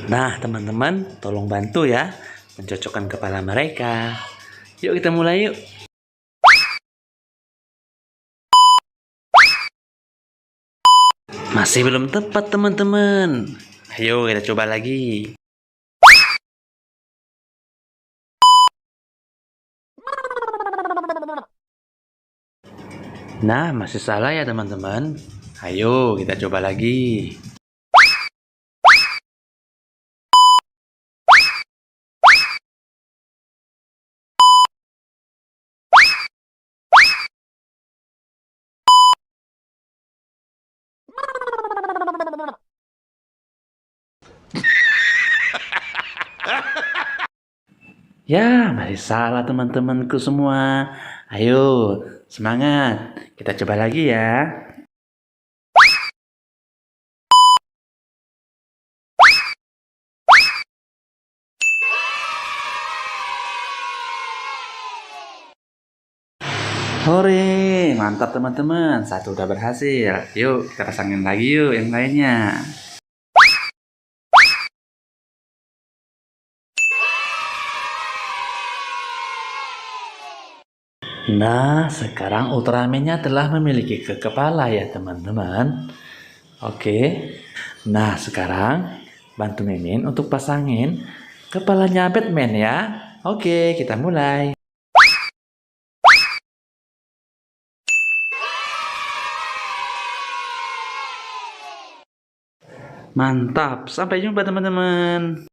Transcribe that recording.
Nah, teman-teman, tolong bantu ya mencocokkan kepala mereka. Yuk kita mulai yuk. Masih belum tepat, teman-teman. Ayo kita coba lagi. Nah, masih salah ya teman-teman. Ayo kita coba lagi. Ya, masih salah teman-temanku semua. Ayo, semangat. Kita coba lagi ya. Hore, mantap teman-teman. Satu udah berhasil. Yuk, kita pasangin lagi yuk yang lainnya. Nah, sekarang Ultraman-nya telah memiliki kepala ya teman-teman. Oke. Nah, sekarang bantu Mimin untuk pasangin kepalanya Batman ya. Oke, kita mulai. Mantap, sampai jumpa teman-teman.